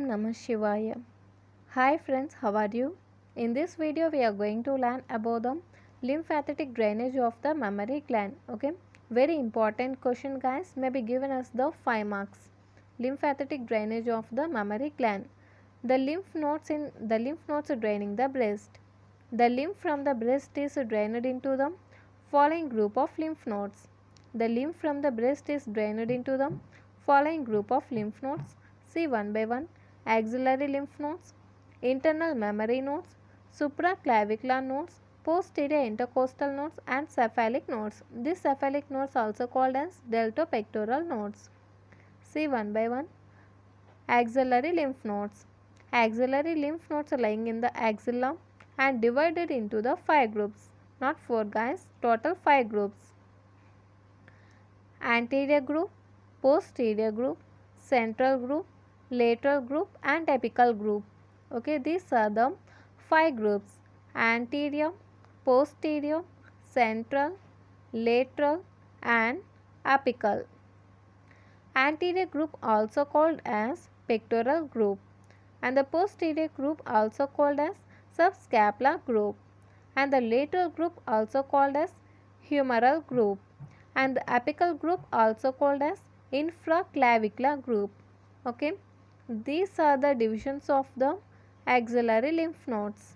Namah Shivaya. Hi friends, how are you? In this video we are going to learn about the lymphatic drainage of the mammary gland. Okay, very important question guys, may be given as the 5 marks. Lymphatic drainage of the mammary gland. The lymph nodes draining the breast. The lymph from the breast is drained into the following group of lymph nodes. The lymph from the breast is drained into the following group of lymph nodes. See one by one. Axillary lymph nodes, internal mammary nodes, supraclavicular nodes, posterior intercostal nodes and cephalic nodes. These cephalic nodes also called as deltopectoral nodes. See one by one. Axillary lymph nodes. Axillary lymph nodes lying in the axilla and divided into the 5 groups. Not 4 guys, total 5 groups. Anterior group, posterior group, central group, lateral group and apical group. Okay, these are the 5 groups: anterior, posterior, central, lateral and apical. Anterior group also called as pectoral group and the posterior group also called as subscapular group and the lateral group also called as humeral group and the apical group also called as infraclavicular group. Okay, these are the divisions of the axillary lymph nodes.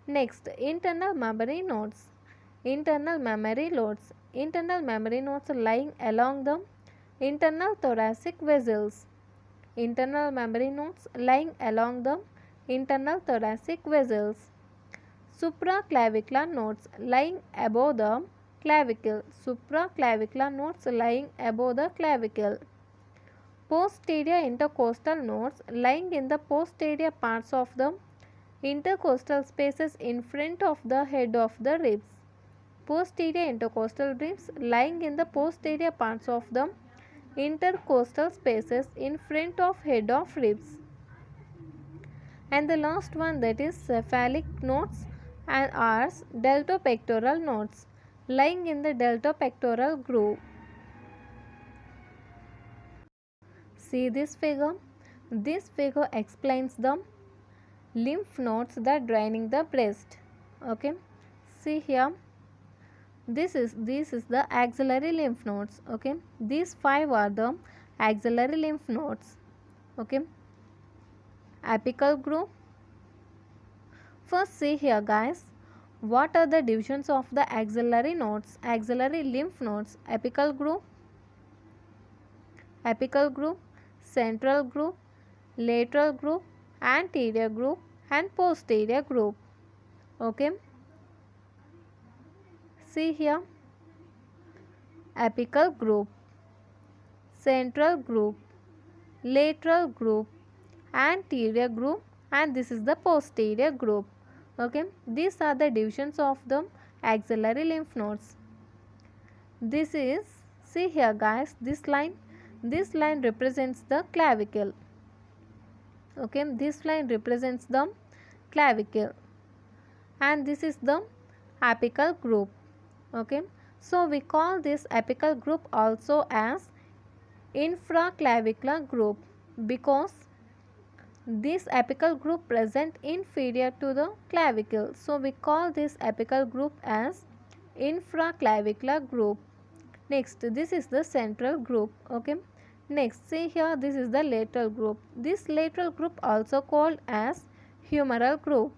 Next, internal mammary nodes. Internal mammary nodes. Internal mammary nodes lying along the internal thoracic vessels. Internal mammary nodes lying along the internal thoracic vessels. Supraclavicular nodes lying above the clavicle. Supraclavicular nodes lying above the clavicle. Posterior intercostal nodes lying in the posterior parts of the intercostal spaces in front of the head of the ribs. Posterior intercostal ribs lying in the posterior parts of the intercostal spaces in front of head of ribs. And the last one, that is cephalic nodes and are deltopectoral nodes lying in the deltopectoral groove. See this figure. This figure explains the lymph nodes that draining the breast. Okay, see here. This is the axillary lymph nodes. Okay, these 5 are the axillary lymph nodes. Okay, apical group. First see here guys, what are the divisions of the axillary nodes, axillary lymph nodes? Apical group, central group, lateral group, anterior group and posterior group. Okay, see here, apical group, central group, lateral group, anterior group and this is the posterior group. Okay, these are the divisions of the axillary lymph nodes. This is, see here guys, this line represents the clavicle. Okay, this line represents the clavicle and this is the apical group. Okay, so we call this apical group also as infraclavicular group because this apical group present inferior to the clavicle. So we call this apical group as infraclavicular group. Next, this is the central group. Okay, next see here, this is the lateral group. This lateral group also called as humeral group.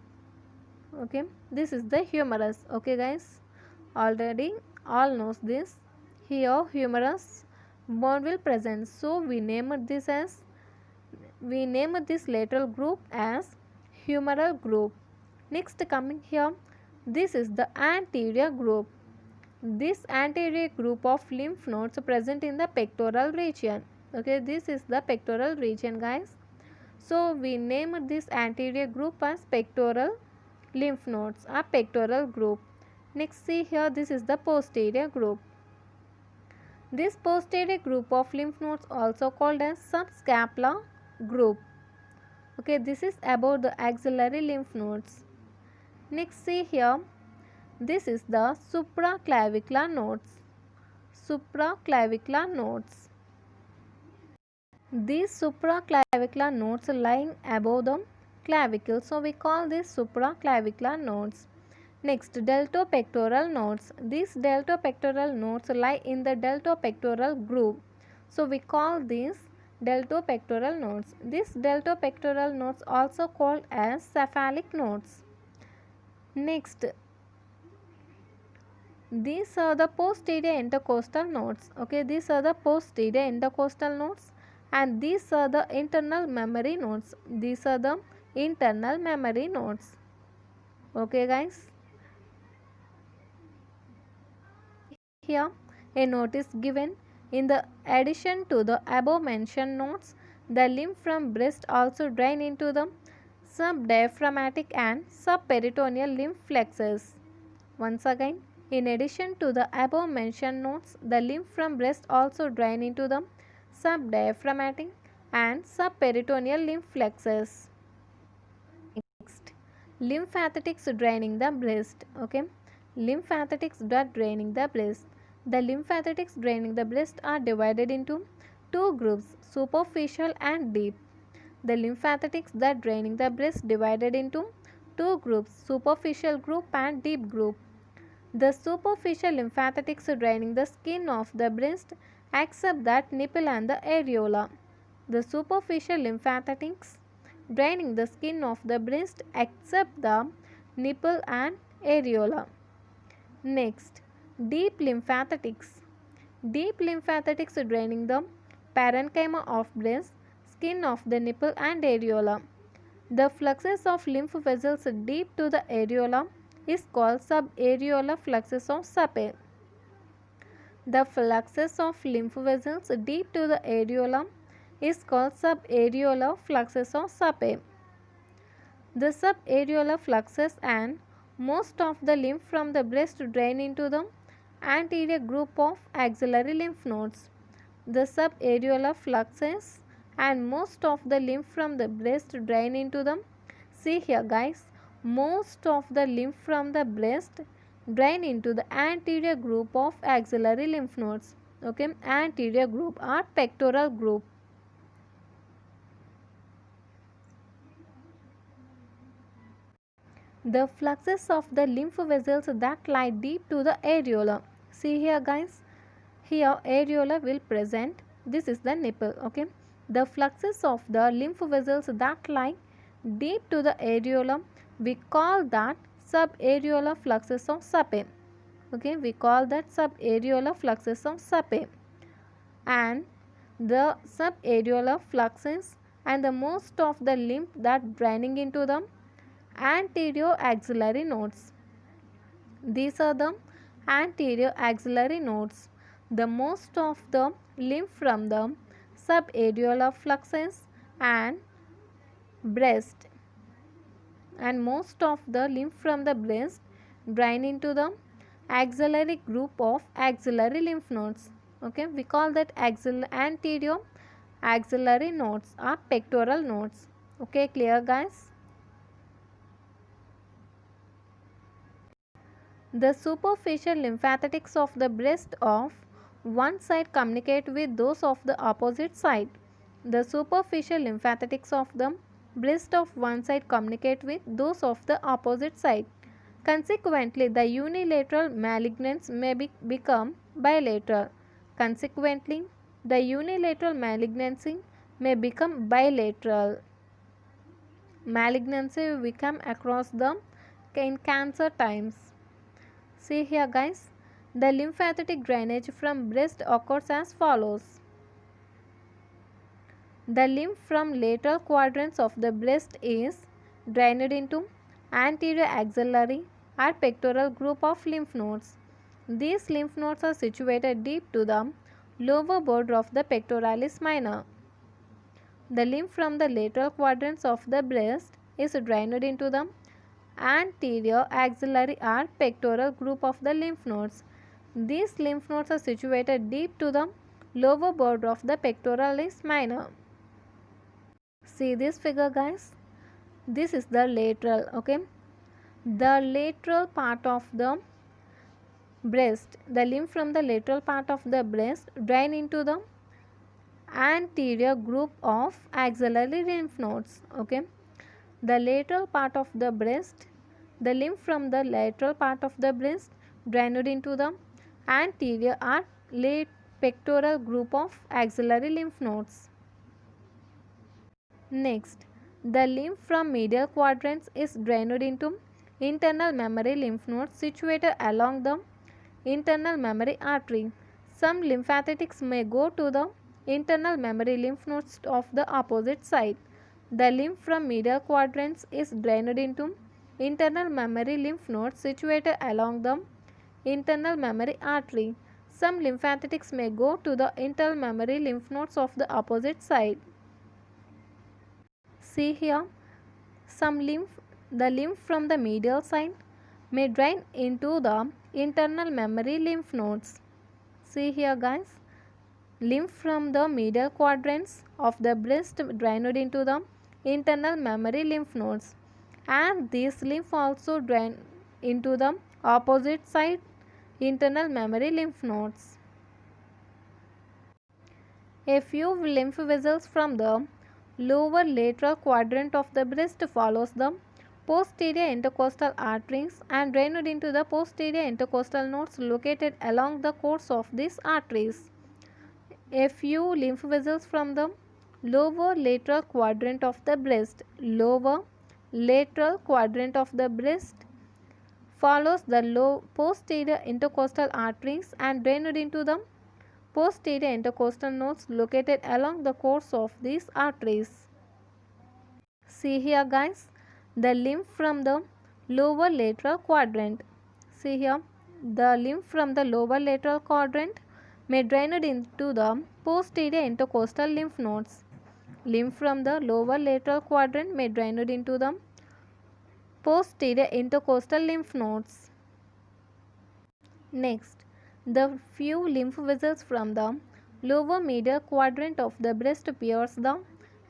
Okay, this is the humerus. Okay guys, already all knows this. Here humerus bone will present, so we named this lateral group as humeral group. Next coming here, this is the anterior group. This anterior group of lymph nodes present in the pectoral region. Okay, this is the pectoral region guys. So we name this anterior group as pectoral lymph nodes or pectoral group. Next see here, this is the posterior group. This posterior group of lymph nodes also called as subscapular group. Okay, this is about the axillary lymph nodes. Next see here, this is the supraclavicular nodes. Supraclavicular nodes. These supraclavicular nodes lying above the clavicle, so we call these supraclavicular nodes. Next, deltopectoral nodes. These deltopectoral nodes lie in the deltopectoral groove, so we call these deltopectoral nodes. These deltopectoral nodes also called as cephalic nodes. Next, these are the posterior intercostal nodes. Okay, these are the posterior intercostal nodes, and these are the internal mammary nodes. These are the internal mammary nodes. Okay, guys. Here, a note is given. In the addition to the above mentioned nodes, the lymph from breast also drain into the subdiaphragmatic and subperitoneal lymph plexus. Once again, in addition to the above mentioned nodes, the lymph from breast also drain into the subdiaphragmatic and subperitoneal lymph plexus. Next, lymphatics draining the breast. Okay, lymphatics that draining the breast. The lymphatics draining the breast are divided into two groups, superficial and deep. The lymphatics that draining the breast divided into two groups, superficial group and deep group. The superficial lymphatics draining the skin of the breast except that nipple and the areola. The superficial lymphatics draining the skin of the breast except the nipple and areola. Next, deep lymphatics. Deep lymphatics draining the parenchyma of breast, skin of the nipple and areola. The fluxus of lymph vessels deep to the areola is called subareolar fluxus of Sapé. The fluxus of lymph vessels deep to the areola is called subareolar fluxus of Sapé. The subareolar fluxus and most of the lymph from the breast drain into the anterior group of axillary lymph nodes. The subareolar fluxus and most of the lymph from the breast drain into the, see here guys, most of the lymph from the breast drain into the anterior group of axillary lymph nodes. Okay, anterior group or pectoral group. The fluxus of the lymph vessels that lie deep to the areola. See here guys, here areola will present, this is the nipple. Okay, the fluxus of the lymph vessels that lie deep to the areola, we call that subareolar fluxus of Sapé. Okay, we call that subareolar fluxus of Sapé. And the subareolar fluxus and the most of the lymph that draining into the anterior axillary nodes. These are the anterior axillary nodes. The most of the lymph from the subareolar fluxus and breast and most of the lymph from the breast drain into the axillary group of axillary lymph nodes. Okay, we call that anterior axillary nodes or pectoral nodes. Okay, clear guys? The superficial lymphatics of the breast of one side communicate with those of the opposite side. The superficial lymphatics of the breast of one side communicate with those of the opposite side. Consequently, the unilateral malignance may become bilateral. Consequently, the unilateral malignancy may become bilateral. Malignancy will become across the in cancer times. See here guys, the lymphatic drainage from breast occurs as follows. The lymph from lateral quadrants of the breast is drained into anterior axillary or pectoral group of lymph nodes. These lymph nodes are situated deep to the lower border of the pectoralis minor. The lymph from the lateral quadrants of the breast is drained into the anterior axillary or pectoral group of the lymph nodes. These lymph nodes are situated deep to the lower border of the pectoralis minor. See this figure guys, this is the lateral. Okay, the lateral part of the breast, the lymph from the lateral part of the breast drain into the anterior group of axillary lymph nodes. Okay, the lateral part of the breast, the lymph from the lateral part of the breast drained into the anterior or late pectoral group of axillary lymph nodes. Next, the lymph from medial quadrants is drained into internal mammary lymph nodes situated along the internal mammary artery. Some lymphatics may go to the internal mammary lymph nodes of the opposite side. The lymph from medial quadrants is drained into internal mammary lymph nodes situated along the internal mammary artery. Some lymphatics may go to the internal mammary lymph nodes of the opposite side. See here, the lymph from the medial side may drain into the internal mammary lymph nodes. See here guys, lymph from the medial quadrants of the breast drained into the internal mammary lymph nodes, and this lymph also drain into the opposite side internal mammary lymph nodes. A few lymph vessels from the lower lateral quadrant of the breast follows the posterior intercostal arteries and drained into the posterior intercostal nodes located along the course of these arteries. A few lymph vessels from the lower lateral quadrant of the breast, follows the posterior intercostal arteries and drained into the posterior intercostal nodes located along the course of these arteries. See here guys, the lymph from the lower lateral quadrant. See here, the lymph from the lower lateral quadrant may drain into the posterior intercostal lymph nodes. Lymph from the lower lateral quadrant may drain into the posterior intercostal lymph nodes. Next, the few lymph vessels from the lower medial quadrant of the breast pierce the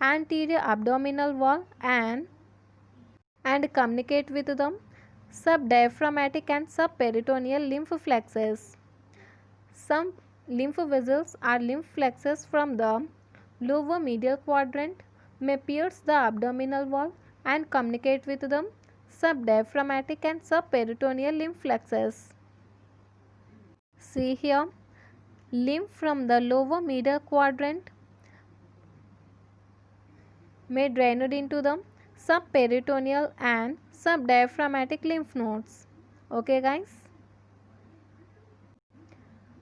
anterior abdominal wall and communicate with the subdiaphragmatic and subperitoneal lymph plexus. Some lymph vessels or lymph plexus from the lower medial quadrant may pierce the abdominal wall and communicate with the subdiaphragmatic and subperitoneal lymph plexus. See here, lymph from the lower medial quadrant may drain into the subperitoneal and subdiaphragmatic lymph nodes. Okay guys.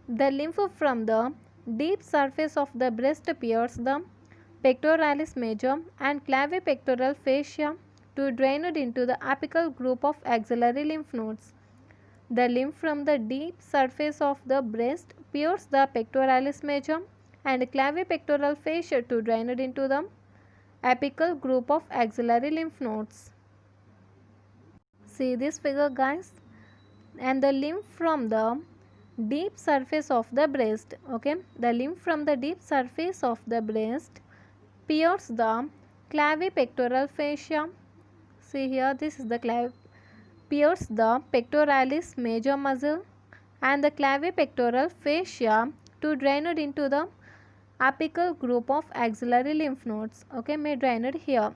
The lymph from the deep surface of the breast pierces the pectoralis major and clavipectoral fascia to drain it into the apical group of axillary lymph nodes. The lymph from the deep surface of the breast pierces the pectoralis major and clavipectoral fascia to drain it into the apical group of axillary lymph nodes. See this figure guys, and the lymph from the deep surface of the breast. Okay, the lymph from the deep surface of the breast pierces the clavipectoral fascia. See here, this is the pierces the pectoralis major muscle and the clavipectoral fascia to drain it into the apical group of axillary lymph nodes. Okay, may drain it here.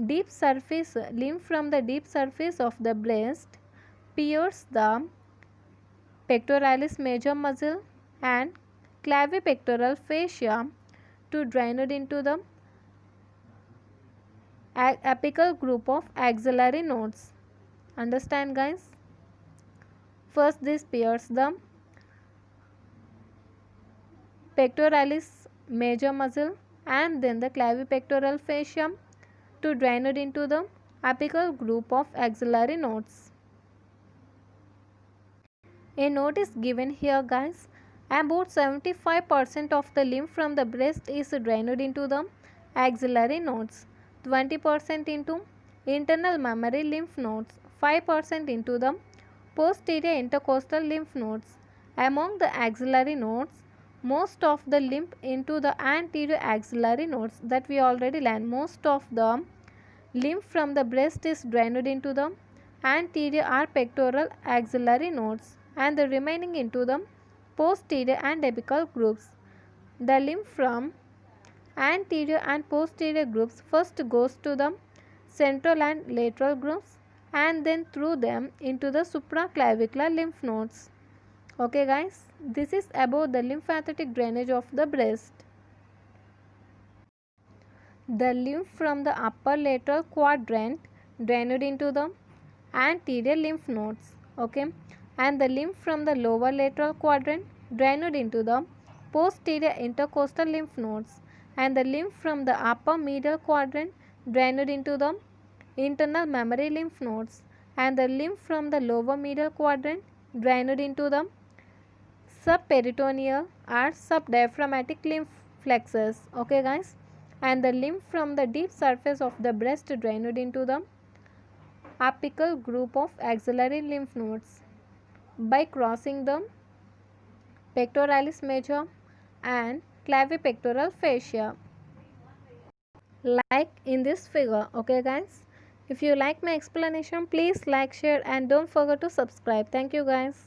Deep surface lymph from the deep surface of the breast pierces the pectoralis major muscle and clavipectoral fascia to drain it into the apical group of axillary nodes. Understand guys? First this pierces the pectoralis major muscle and then the clavipectoral fascia to drain it into the apical group of axillary nodes. A note is given here guys. About 75% of the lymph from the breast is drained into the axillary nodes, 20% into internal mammary lymph nodes, 5% into the posterior intercostal lymph nodes. Among the axillary nodes, most of the lymph into the anterior axillary nodes, that we already learned. Most of the lymph from the breast is drained into the anterior or pectoral axillary nodes and the remaining into the posterior and apical groups. The lymph from anterior and posterior groups first goes to the central and lateral groups and then through them into the supraclavicular lymph nodes. Okay guys, this is about the lymphatic drainage of the breast. The lymph from the upper lateral quadrant drained into the anterior lymph nodes, okay, and the lymph from the lower lateral quadrant drained into the posterior intercostal lymph nodes, and the lymph from the upper medial quadrant drained into the internal mammary lymph nodes, and the lymph from the lower medial quadrant drained into the subperitoneal or subdiaphragmatic lymph plexus. Okay guys, and the lymph from the deep surface of the breast drained into the apical group of axillary lymph nodes by crossing the pectoralis major and clavipectoral fascia, like in this figure. Okay guys, if you like my explanation, please like, share and don't forget to subscribe. Thank you guys.